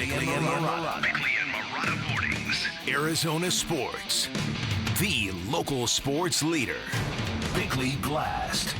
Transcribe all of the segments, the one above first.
Bickley and Marotta. Bickley and Marotta mornings. Arizona sports. The local sports leader. Bickley Blast.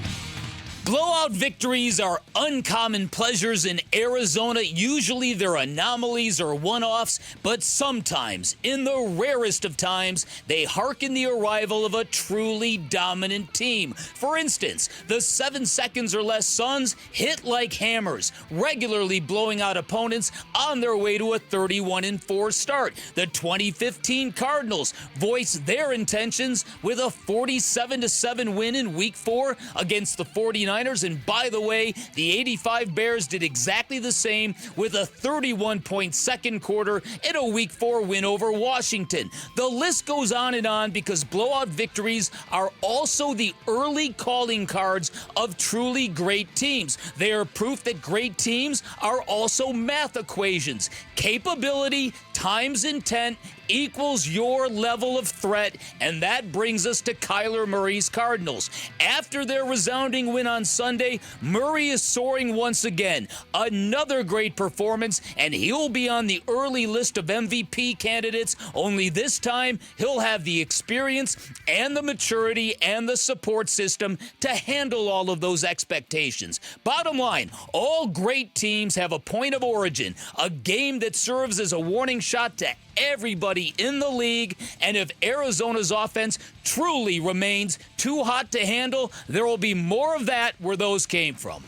Blowout victories are uncommon pleasures in Arizona. Usually they're anomalies or one-offs, but sometimes, in the rarest of times, they hearken the arrival of a truly dominant team. For instance, the 7 seconds or less Suns hit like hammers, regularly blowing out opponents on their way to a 31-4 start. The 2015 Cardinals voiced their intentions with a 47-7 win in Week 4 against the 49ers. And by the way, the 85 Bears did exactly the same with a 31-point second quarter in a Week 4 win over Washington. The list goes on because blowout victories are also the early calling cards of truly great teams. They are proof that great teams are also math equations. Capability times intent equals your level of threat, and that brings us to Kyler Murray's Cardinals. After their resounding win on Sunday, Murray is soaring once again. Another great performance, and he'll be on the early list of MVP candidates, only this time he'll have the experience and the maturity and the support system to handle all of those expectations. Bottom line, all great teams have a point of origin, a game that serves as a warning shot to everybody in the league, and if Arizona's offense truly remains too hot to handle, there will be more of that where those came from.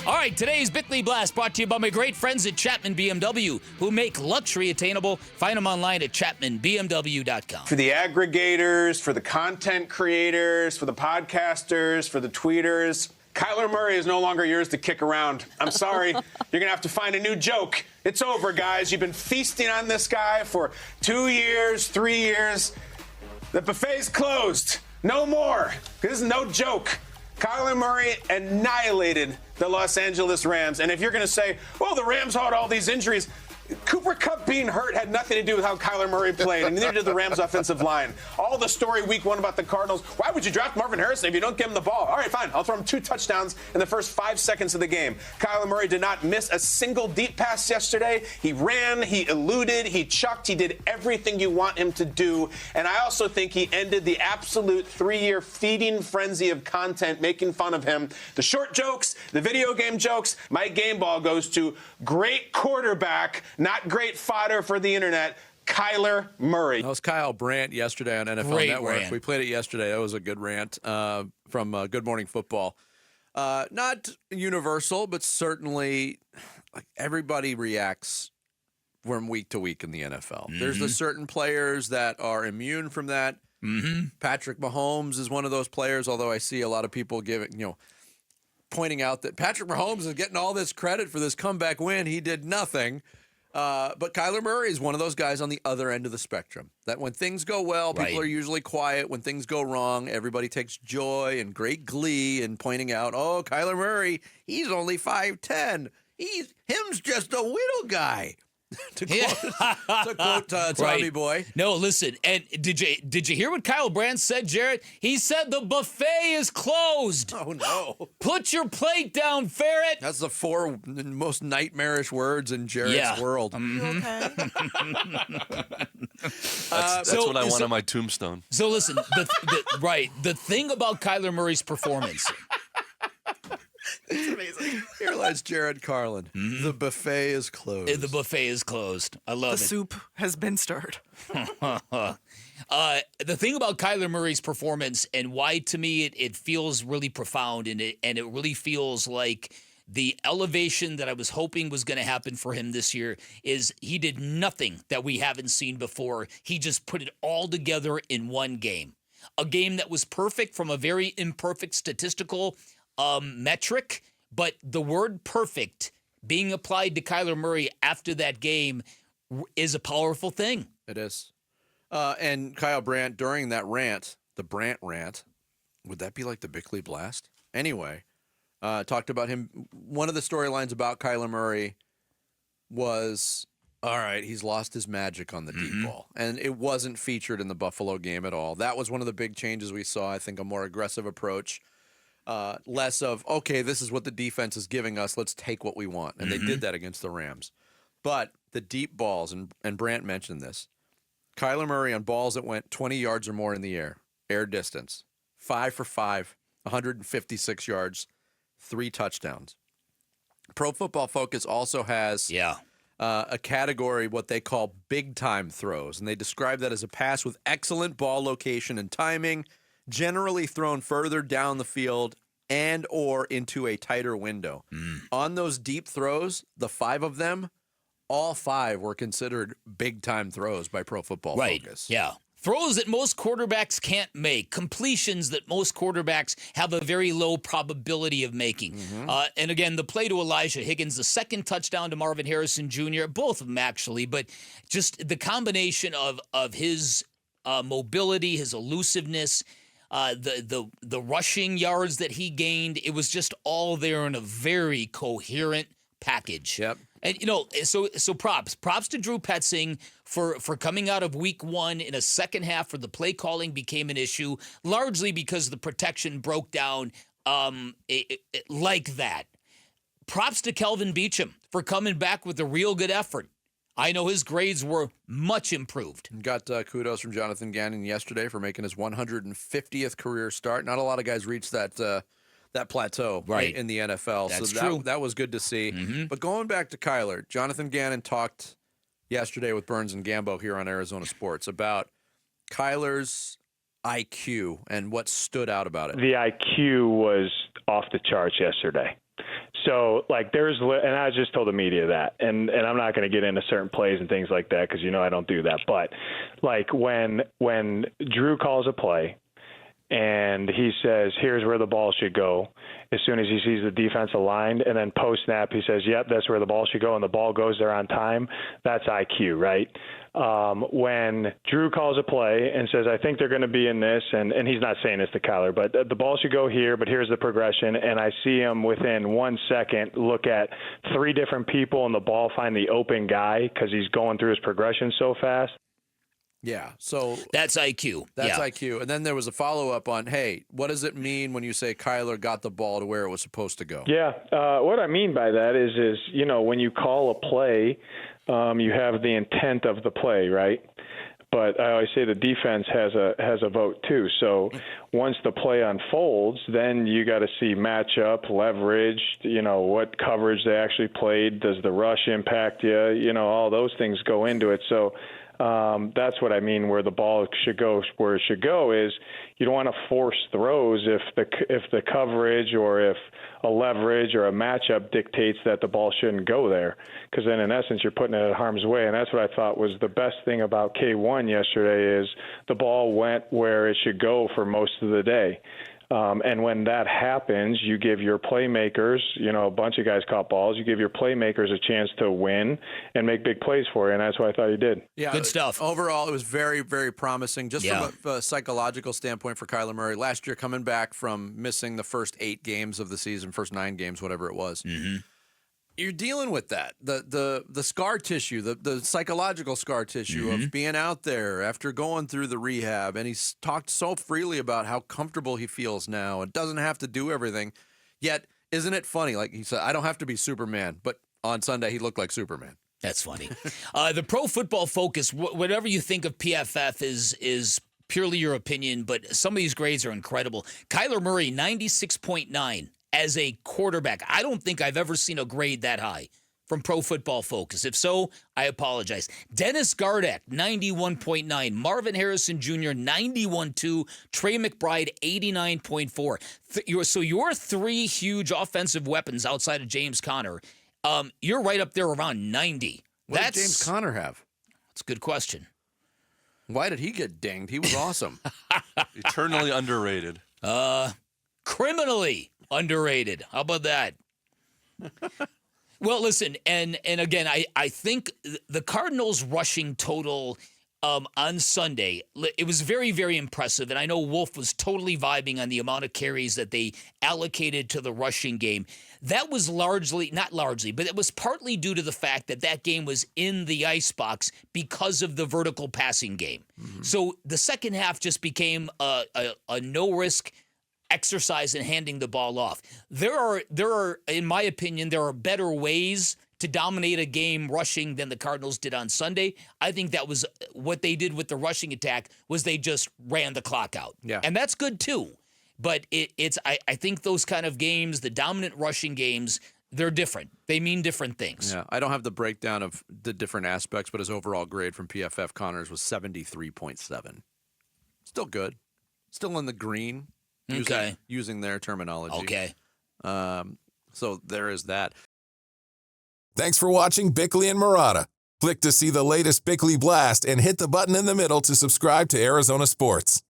All right, today's Bickley Blast brought to you by my great friends at Chapman BMW, who make luxury attainable. Find them online at chapmanbmw.com. For the aggregators, for the content creators, for the podcasters, for the tweeters, Kyler Murray is no longer yours to kick around. I'm sorry. You're going to have to find a new joke. It's over, guys. You've been feasting on this guy for 2 years, 3 years. The buffet's closed. No more. This is no joke. Kyler Murray annihilated the Los Angeles Rams. And if you're going to say, well, the Rams had all these injuries, Cooper Kupp being hurt had nothing to do with how Kyler Murray played, and neither did the Rams' offensive line. All the story Week 1 about the Cardinals, why would you draft Marvin Harrison if you don't give him the ball? All right, fine. I'll throw him 2 touchdowns in the first 5 seconds of the game. Kyler Murray did not miss a single deep pass yesterday. He ran, he eluded, he chucked, he did everything you want him to do. And I also think he ended the absolute 3-year feeding frenzy of content making fun of him. The short jokes, the video game jokes, my game ball goes to great quarterback, not great fodder for the internet, Kyler Murray. That was Kyle Brandt yesterday on NFL Great Network. rant. We played it yesterday. That was a good rant from Good Morning Football. Not universal, but certainly like everybody reacts from week to week in the NFL. Mm-hmm. There's the certain players that are immune from that. Mm-hmm. Patrick Mahomes is one of those players, although I see a lot of people pointing out that Patrick Mahomes is getting all this credit for this comeback win. He did nothing. But Kyler Murray is one of those guys on the other end of the spectrum. That when things go well, people are usually quiet. When things go wrong, everybody takes joy and great glee in pointing out, oh, Kyler Murray, he's only 5'10". Him's just a little guy. to quote Tommy Boy. No, listen, and did you hear what Kyle Brandt said, Jarrett? He said the buffet is closed. Oh, no. Put your plate down, ferret. That's the 4 most nightmarish words in Jarrett's world. Mm-hmm. That's what I want on my tombstone. So listen, the thing about Kyler Murray's performance. It's amazing. Here lies Jared Carlin. Mm-hmm. The buffet is closed. The buffet is closed. I love it. The soup has been stirred. The thing about Kyler Murray's performance and why to me it feels really profound and it really feels like the elevation that I was hoping was going to happen for him this year is he did nothing that we haven't seen before. He just put it all together in one game. A game that was perfect from a very imperfect statistical metric, but the word perfect being applied to Kyler Murray after that game is a powerful thing. It is. And Kyle Brandt, during that rant, the Brandt rant, would that be like the Bickley Blast? Anyway, talked about him. One of the storylines about Kyler Murray was, all right, he's lost his magic on the deep ball. And it wasn't featured in the Buffalo game at all. That was one of the big changes we saw. I think a more aggressive approach. Less of, okay, this is what the defense is giving us. Let's take what we want. And they did that against the Rams. But the deep balls, and Brant mentioned this, Kyler Murray on balls that went 20 yards or more in the air distance, 5 for 5, 156 yards, 3 touchdowns. Pro Football Focus also has a category, what they call big-time throws, and they describe that as a pass with excellent ball location and timing, generally thrown further down the field and or into a tighter window. On those deep throws, the 5 of them, all 5 were considered big-time throws by Pro Football Focus. Yeah. Throws that most quarterbacks can't make. Completions that most quarterbacks have a very low probability of making. And again, the play to Elijah Higgins, the second touchdown to Marvin Harrison Jr., both of them actually, but just the combination of his mobility, his elusiveness, the rushing yards that he gained, it was just all there in a very coherent package. Yep. And, so props to Drew Petzing for coming out of week 1 in a second half where the play calling became an issue, largely because the protection broke down like that. Props to Kelvin Beachum for coming back with a real good effort. I know his grades were much improved. Got kudos from Jonathan Gannon yesterday for making his 150th career start. Not a lot of guys reach that plateau in the NFL. That's so true. That was good to see. But going back to Kyler, Jonathan Gannon talked yesterday with Burns and Gambo here on Arizona Sports about Kyler's IQ and what stood out about it. The IQ was off the charts yesterday. So, and I just told the media that, and I'm not going to get into certain plays and things like that because, I don't do that. But, when Drew calls a play, and he says, here's where the ball should go. As soon as he sees the defense aligned, and then post-snap, he says, yep, that's where the ball should go, and the ball goes there on time, that's IQ, right? When Drew calls a play and says, I think they're going to be in this, and he's not saying this to Kyler, but the ball should go here, but here's the progression, and I see him within 1 second look at 3 different people and the ball find the open guy because he's going through his progression so fast. Yeah, so that's IQ. That's IQ. And then there was a follow-up on, hey, what does it mean when you say Kyler got the ball to where it was supposed to go? Yeah, what I mean by that is when you call a play, you have the intent of the play, right? But I always say the defense has a vote too. So once the play unfolds, then you got to see matchup, leverage, what coverage they actually played. Does the rush impact you? All those things go into it. So that's what I mean. Where the ball should go, where it should go is you don't want to force throws if the coverage or if a leverage or a matchup dictates that the ball shouldn't go there, because then in essence you're putting it at harm's way. And that's what I thought was the best thing about K1 yesterday is the ball went where it should go for most of the day. And when that happens, you give your playmakers, a bunch of guys caught balls, you give your playmakers a chance to win and make big plays for you, and that's what I thought he did. Yeah, good stuff. Overall, it was very, very promising, just from a psychological standpoint for Kyler Murray. Last year, coming back from missing the first 8 games of the season, first 9 games, whatever it was. You're dealing with that, the scar tissue, the psychological scar tissue of being out there after going through the rehab. And he's talked so freely about how comfortable he feels now and doesn't have to do everything. Yet, isn't it funny? Like he said, I don't have to be Superman, but on Sunday he looked like Superman. That's funny. The Pro Football Focus, whatever you think of PFF is purely your opinion, but some of these grades are incredible. Kyler Murray, 96.9. As a quarterback. I don't think I've ever seen a grade that high from Pro Football Focus. If so, I apologize. Dennis Gardeck, 91.9. Marvin Harrison Jr., 91.2. Trey McBride, 89.4. So your 3 huge offensive weapons outside of James Conner, you're right up there around 90. What did James Conner have? That's a good question. Why did he get dinged? He was awesome. Eternally underrated. Criminally underrated. How about that? Well, listen, and again, I think the Cardinals' rushing total on Sunday, it was very, very impressive, and I know Wolf was totally vibing on the amount of carries that they allocated to the rushing game. That was not largely, but it was partly due to the fact that game was in the icebox because of the vertical passing game. So the second half just became a no-risk exercise in handing the ball off. There are, in my opinion, there are better ways to dominate a game rushing than the Cardinals did on Sunday. I think that was what they did with the rushing attack was they just ran the clock out. Yeah. And that's good too. But I think those kind of games, the dominant rushing games, they're different. They mean different things. Yeah, I don't have the breakdown of the different aspects, but his overall grade from PFF Connors was 73.7. Still good. Still in the green. Using their terminology. Okay. So there is that. Thanks for watching Bickley and Marotta. Click to see the latest Bickley Blast and hit the button in the middle to subscribe to Arizona Sports.